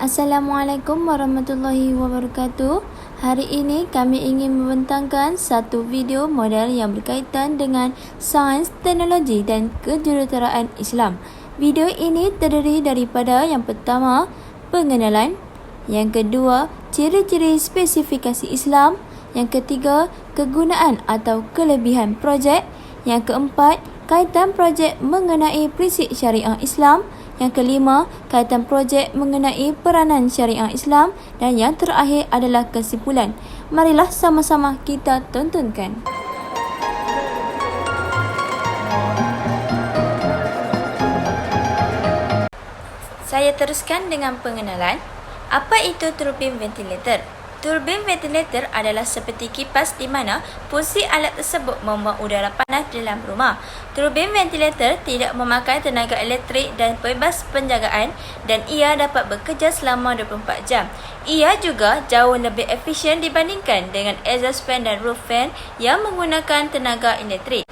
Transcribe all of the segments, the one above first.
Assalamualaikum warahmatullahi wabarakatuh. Hari ini kami ingin membentangkan satu video model yang berkaitan dengan sains, teknologi dan kejuruteraan Islam. Video ini terdiri daripada yang pertama, pengenalan, yang kedua, ciri-ciri spesifikasi Islam, yang ketiga, kegunaan atau kelebihan projek, yang keempat, kaitan projek mengenai prinsip syariah Islam, yang kelima, kaitan projek mengenai peranan syariah Islam, dan yang terakhir adalah kesimpulan. Marilah sama-sama kita tontonkan. Saya teruskan dengan pengenalan. Apa itu turbin ventilator? Turbin ventilator adalah seperti kipas di mana fungsi alat tersebut membuang udara panas dalam rumah. Turbin ventilator tidak memakai tenaga elektrik dan bebas penjagaan dan ia dapat bekerja selama 24 jam. Ia juga jauh lebih efisien dibandingkan dengan exhaust fan dan roof fan yang menggunakan tenaga elektrik.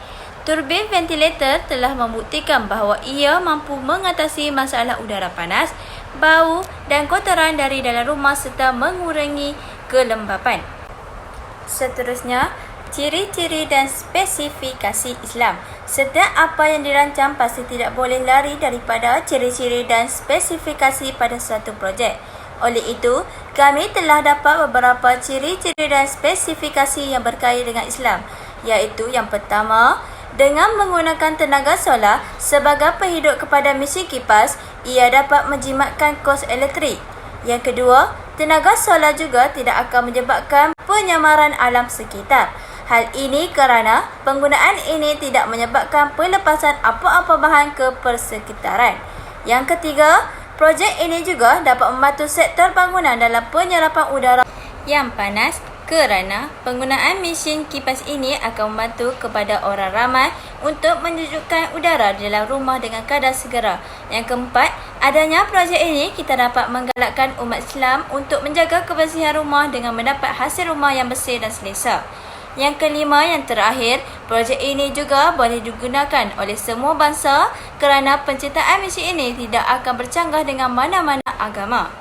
Turbin ventilator telah membuktikan bahawa ia mampu mengatasi masalah udara panas, bau dan kotoran dari dalam rumah serta mengurangi kelembapan. Seterusnya, ciri-ciri dan spesifikasi Islam. Setiap apa yang dirancang pasti tidak boleh lari daripada ciri-ciri dan spesifikasi pada suatu projek. Oleh itu, kami telah dapat beberapa ciri-ciri dan spesifikasi yang berkait dengan Islam, iaitu yang pertama, dengan menggunakan tenaga solar sebagai penghidup kepada mesin kipas, ia dapat menjimatkan kos elektrik. Yang kedua, tenaga solar juga tidak akan menyebabkan penyamaran alam sekitar. Hal ini kerana penggunaan ini tidak menyebabkan pelepasan apa-apa bahan ke persekitaran. Yang ketiga, projek ini juga dapat membantu sektor bangunan dalam penyerapan udara yang panas kerana penggunaan mesin kipas ini akan membantu kepada orang ramai untuk menyejukkan udara di dalam rumah dengan kadar segera. Yang keempat, adanya projek ini kita dapat menggalakkan umat Islam untuk menjaga kebersihan rumah dengan mendapat hasil rumah yang bersih dan selesa. Yang kelima, yang terakhir, projek ini juga boleh digunakan oleh semua bangsa kerana penciptaan mesin ini tidak akan bercanggah dengan mana-mana agama.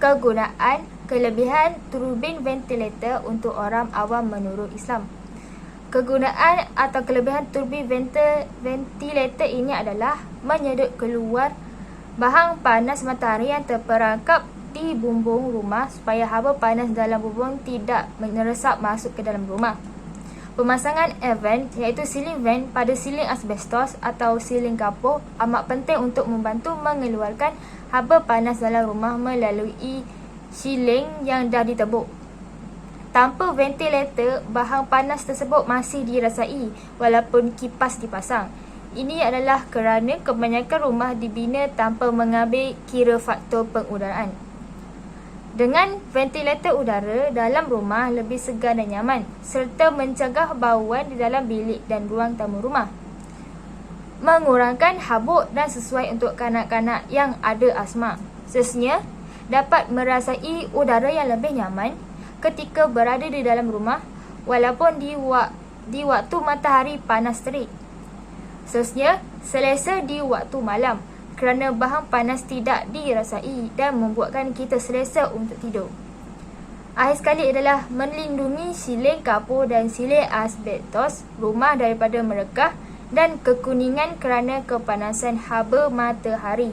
Kegunaan kelebihan turbin ventilator untuk orang awam menurut Islam. Kegunaan atau kelebihan turbin ventilator ini adalah menyedut keluar bahan panas matahari yang terperangkap di bumbung rumah supaya haba panas dalam bumbung tidak meresap masuk ke dalam rumah. Pemasangan air vent iaitu ceiling vent pada siling asbestos atau siling kapur amat penting untuk membantu mengeluarkan haba panas dalam rumah melalui siling yang dah ditebuk. Tanpa ventilator, bahan panas tersebut masih dirasai walaupun kipas dipasang. Ini adalah kerana kebanyakan rumah dibina tanpa mengambil kira faktor pengudaraan. Dengan ventilator udara dalam rumah lebih segar dan nyaman serta mencegah bauan di dalam bilik dan ruang tamu rumah. Mengurangkan habuk dan sesuai untuk kanak-kanak yang ada asma. Seterusnya, dapat merasai udara yang lebih nyaman ketika berada di dalam rumah walaupun di waktu matahari panas terik. Seterusnya, selesa di waktu malam kerana bahan panas tidak dirasai dan membuatkan kita selesa untuk tidur. Akhir sekali adalah melindungi siling kapur dan siling asbestos rumah daripada merekah dan kekuningan kerana kepanasan haba matahari.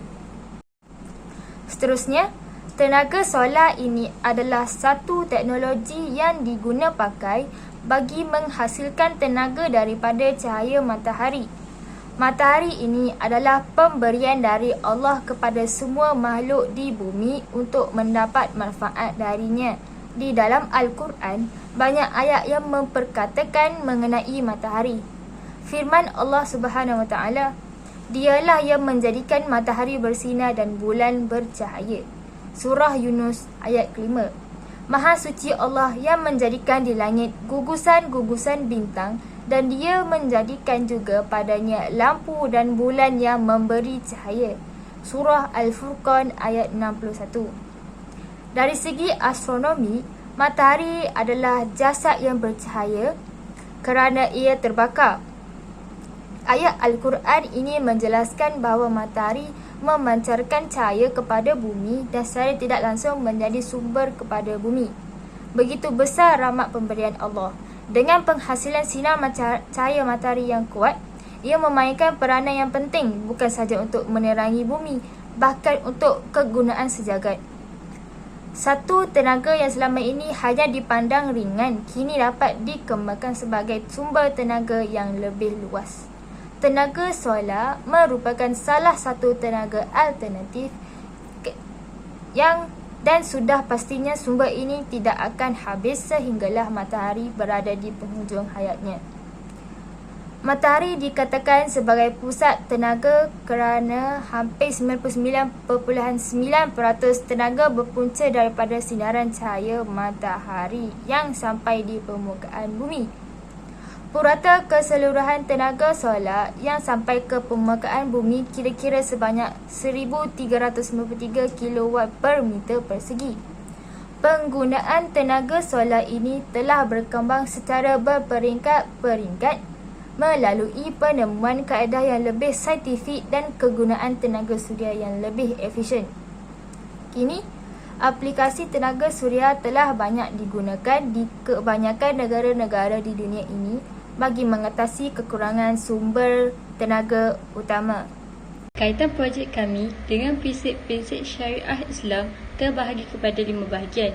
Seterusnya, tenaga solar ini adalah satu teknologi yang diguna pakai bagi menghasilkan tenaga daripada cahaya matahari. Matahari ini adalah pemberian dari Allah kepada semua makhluk di bumi untuk mendapat manfaat darinya. Di dalam Al-Quran, banyak ayat yang memperkatakan mengenai matahari. Firman Allah Subhanahu Wa Taala, Dialah yang menjadikan matahari bersinar dan bulan bercahaya. Surah Yunus ayat kelima. Maha suci Allah yang menjadikan di langit gugusan-gugusan bintang dan dia menjadikan juga padanya lampu dan bulan yang memberi cahaya. Surah Al-Furqan ayat 61. Dari segi astronomi, matahari adalah jasad yang bercahaya kerana ia terbakar. Ayat Al-Quran ini menjelaskan bahawa matahari memancarkan cahaya kepada bumi dan secara tidak langsung menjadi sumber kepada bumi. Begitu besar rahmat pemberian Allah. Dengan penghasilan sinar cahaya matahari yang kuat, ia memainkan peranan yang penting bukan sahaja untuk menerangi bumi, bahkan untuk kegunaan sejagat. Satu tenaga yang selama ini hanya dipandang ringan, kini dapat dikembangkan sebagai sumber tenaga yang lebih luas. Tenaga solar merupakan salah satu tenaga alternatif dan sudah pastinya sumber ini tidak akan habis sehinggalah matahari berada di penghujung hayatnya. Matahari dikatakan sebagai pusat tenaga kerana hampir 99.9% tenaga berpunca daripada sinaran cahaya matahari yang sampai di permukaan bumi. Purata keseluruhan tenaga solar yang sampai ke permukaan bumi kira-kira sebanyak 1,393 kilowatt per meter persegi. Penggunaan tenaga solar ini telah berkembang secara berperingkat-peringkat melalui penemuan kaedah yang lebih saintifik dan kegunaan tenaga suria yang lebih efisien. Kini, aplikasi tenaga suria telah banyak digunakan di kebanyakan negara-negara di dunia ini bagi mengatasi kekurangan sumber tenaga utama. Kaitan projek kami dengan prinsip-prinsip syariah Islam terbahagi kepada 5 bahagian.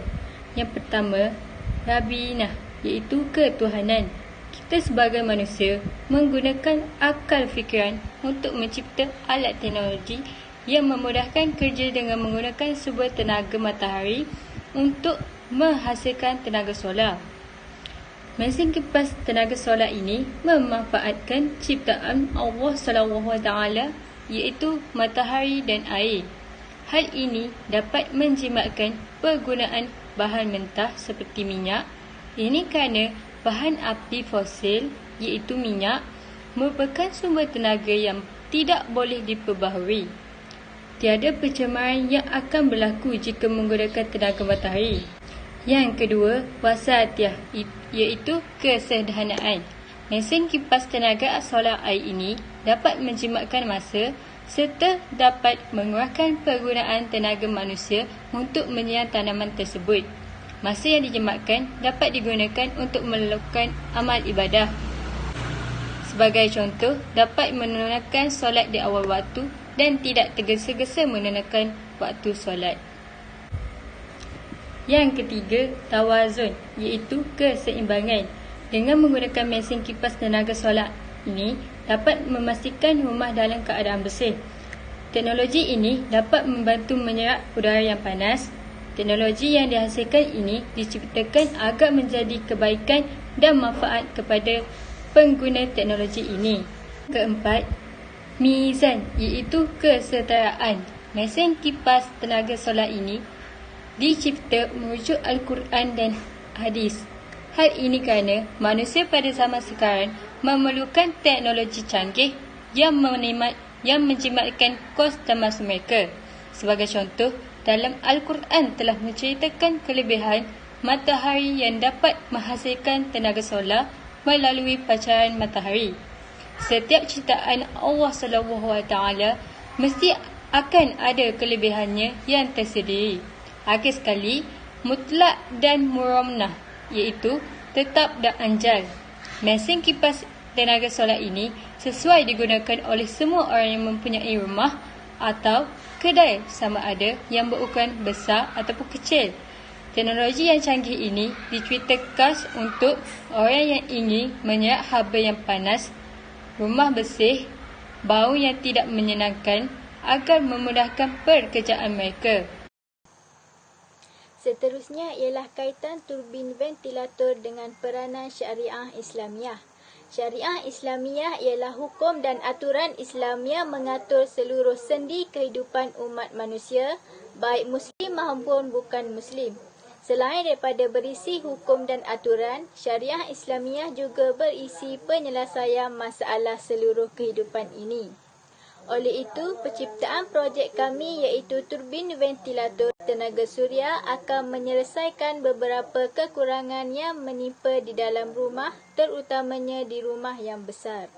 Yang pertama, Rabinah, iaitu ketuhanan. Kita sebagai manusia menggunakan akal fikiran untuk mencipta alat teknologi yang memudahkan kerja dengan menggunakan sumber tenaga matahari untuk menghasilkan tenaga solar. Mesin kipas tenaga solar ini memanfaatkan ciptaan Allah SWT iaitu matahari dan air. Hal ini dapat menjimatkan penggunaan bahan mentah seperti minyak. Ini kerana bahan api fosil iaitu minyak merupakan sumber tenaga yang tidak boleh diperbaharui. Tiada pencemaran yang akan berlaku jika menggunakan tenaga matahari. Yang kedua, wasatiyah, iaitu kesederhanaan. Mesin kipas tenaga solar air ini dapat menjimatkan masa serta dapat mengurangkan penggunaan tenaga manusia untuk menyiram tanaman tersebut. Masa yang dijimatkan dapat digunakan untuk melakukan amal ibadah. Sebagai contoh, dapat menunaikan solat di awal waktu dan tidak tergesa-gesa menunaikan waktu solat. Yang ketiga, tawazun, iaitu keseimbangan. Dengan menggunakan mesin kipas tenaga solar ini dapat memastikan rumah dalam keadaan bersih. Teknologi ini dapat membantu menyerap udara yang panas. Teknologi yang dihasilkan ini diciptakan agar menjadi kebaikan dan manfaat kepada pengguna teknologi ini. Keempat, mizan, iaitu kesetaraan. Mesin kipas tenaga solar ini dicipta merujuk Al-Quran dan hadis. Hal ini kerana manusia pada zaman sekarang memerlukan teknologi canggih yang menjimatkan kos termasuk mereka. Sebagai contoh, dalam Al-Quran telah menceritakan kelebihan matahari yang dapat menghasilkan tenaga solar melalui pancaran matahari. Setiap ciptaan Allah SWT mesti akan ada kelebihannya yang tersendiri. Akhir sekali, mutlak dan muramnah, iaitu tetap dan anjal. Mesin kipas tenaga solar ini sesuai digunakan oleh semua orang yang mempunyai rumah atau kedai sama ada yang berukuran besar ataupun kecil. Teknologi yang canggih ini diciptakan khas untuk orang yang ingin menyerap haba yang panas, rumah bersih, bau yang tidak menyenangkan agar memudahkan pekerjaan mereka. Seterusnya ialah kaitan turbin ventilator dengan peranan syariah Islamiah. Syariah Islamiah ialah hukum dan aturan Islamiah mengatur seluruh sendi kehidupan umat manusia, baik Muslim maupun bukan Muslim. Selain daripada berisi hukum dan aturan, syariah Islamiah juga berisi penyelesaian masalah seluruh kehidupan ini. Oleh itu, penciptaan projek kami iaitu turbin ventilator tenaga suria akan menyelesaikan beberapa kekurangan yang menimpa di dalam rumah, terutamanya di rumah yang besar.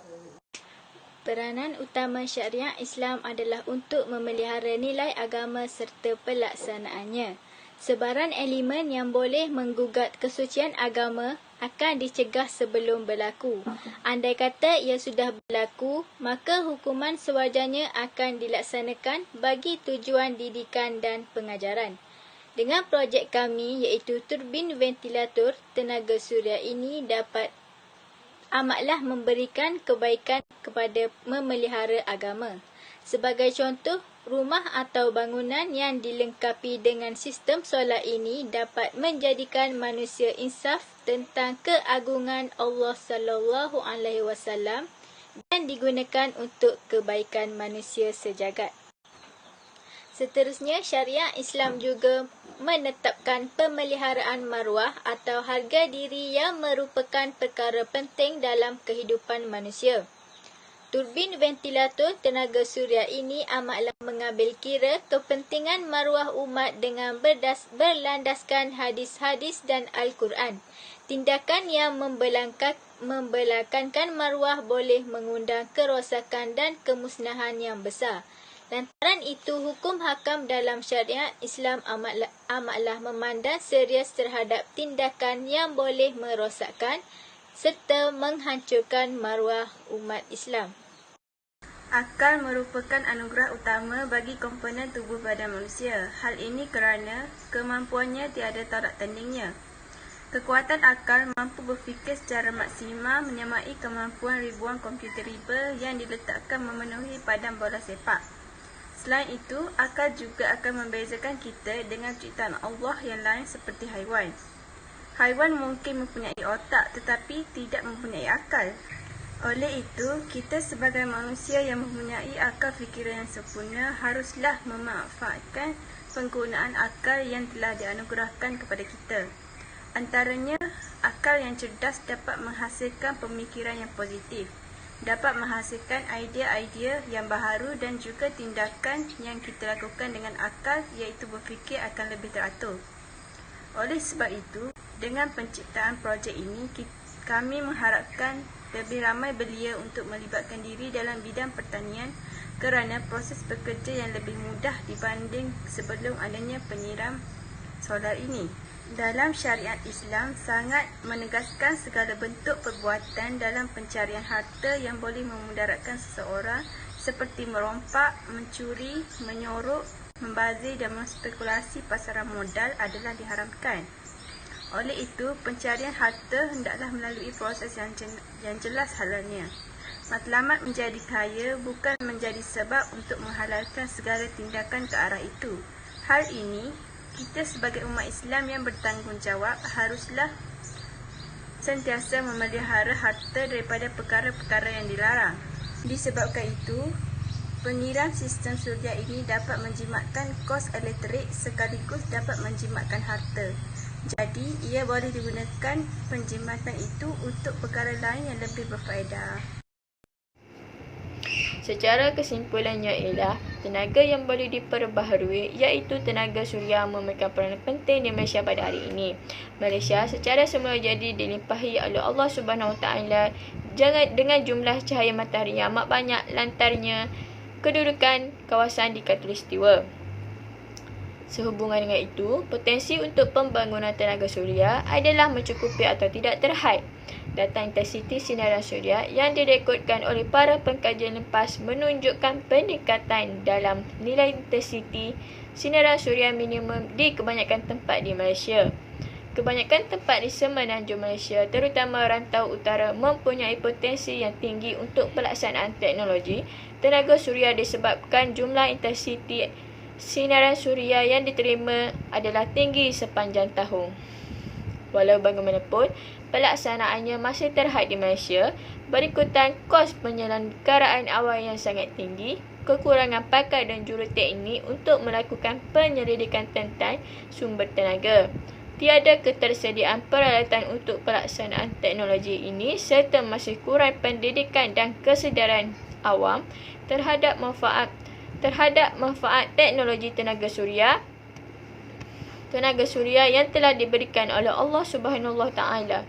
Peranan utama syariah Islam adalah untuk memelihara nilai agama serta pelaksanaannya. Sebaran elemen yang boleh menggugat kesucian agama akan dicegah sebelum berlaku. Andai kata ia sudah berlaku, maka hukuman sewajarnya akan dilaksanakan bagi tujuan didikan dan pengajaran. Dengan projek kami iaitu turbin ventilator tenaga suria ini dapat amatlah memberikan kebaikan kepada memelihara agama. Sebagai contoh, rumah atau bangunan yang dilengkapi dengan sistem solar ini dapat menjadikan manusia insaf tentang keagungan Allah SAW dan digunakan untuk kebaikan manusia sejagat. Seterusnya, syariah Islam juga menetapkan pemeliharaan maruah atau harga diri yang merupakan perkara penting dalam kehidupan manusia. Turbin ventilator tenaga suria ini amatlah mengambil kira kepentingan maruah umat dengan berlandaskan hadis-hadis dan Al-Quran. Tindakan yang membelakankan maruah boleh mengundang kerosakan dan kemusnahan yang besar. Lantaran itu, hukum hakam dalam syariat Islam amatlah memandang serius terhadap tindakan yang boleh merosakkan serta menghancurkan maruah umat Islam. Akal merupakan anugerah utama bagi komponen tubuh badan manusia. Hal ini kerana kemampuannya tiada tolak tandingnya. Kekuatan akal mampu berfikir secara maksimal menyamai kemampuan ribuan komputer riba yang diletakkan memenuhi padang bola sepak. Selain itu, akal juga akan membezakan kita dengan ciptaan Allah yang lain seperti haiwan. Haiwan mungkin mempunyai otak tetapi tidak mempunyai akal. Oleh itu, kita sebagai manusia yang mempunyai akal fikiran yang sempurna haruslah memanfaatkan penggunaan akal yang telah dianugerahkan kepada kita. Antaranya, akal yang cerdas dapat menghasilkan pemikiran yang positif, dapat menghasilkan idea-idea yang baharu dan juga tindakan yang kita lakukan dengan akal iaitu berfikir akan lebih teratur. Oleh sebab itu, dengan penciptaan projek ini, kami mengharapkan lebih ramai belia untuk melibatkan diri dalam bidang pertanian kerana proses bekerja yang lebih mudah dibanding sebelum adanya penyiram solar ini. Dalam syariat Islam sangat menegaskan segala bentuk perbuatan dalam pencarian harta yang boleh memudaratkan seseorang seperti merompak, mencuri, menyorok, membazir dan menspekulasi pasaran modal adalah diharamkan. Oleh itu, pencarian harta hendaklah melalui proses yang jelas halalnya. Matlamat menjadi kaya bukan menjadi sebab untuk menghalalkan segala tindakan ke arah itu. Hal ini, kita sebagai umat Islam yang bertanggungjawab haruslah sentiasa memelihara harta daripada perkara-perkara yang dilarang. Disebabkan itu, penyiram sistem suria ini dapat menjimatkan kos elektrik sekaligus dapat menjimatkan harta. Jadi, ia boleh digunakan penjimatan itu untuk perkara lain yang lebih berfaedah. Secara kesimpulannya ialah tenaga yang boleh diperbaharui iaitu tenaga suria memegang peranan penting di Malaysia pada hari ini. Malaysia secara semula jadi dilimpahi oleh Allah SWT dengan jumlah cahaya matahari yang amat banyak lantarnya kedudukan kawasan di Khatulistiwa. Sehubungan dengan itu, potensi untuk pembangunan tenaga suria adalah mencukupi atau tidak terhad. Data intensiti sinaran suria yang direkodkan oleh para pengkajian lepas menunjukkan peningkatan dalam nilai intensiti sinaran suria minimum di kebanyakan tempat di Malaysia. Kebanyakan tempat di semenanjung Malaysia, terutama rantau utara, mempunyai potensi yang tinggi untuk pelaksanaan teknologi tenaga suria disebabkan jumlah intensiti sinaran suria yang diterima adalah tinggi sepanjang tahun. Walau bagaimanapun, pelaksanaannya masih terhad di Malaysia, berikutan kos penyelenggaraan awal yang sangat tinggi, kekurangan pakar dan juruteknik untuk melakukan penyelidikan tentang sumber tenaga. Tiada ketersediaan peralatan untuk pelaksanaan teknologi ini serta masih kurang pendidikan dan kesedaran awam terhadap manfaat teknologi tenaga suria yang telah diberikan oleh Allah Subhanahu Wa Taala.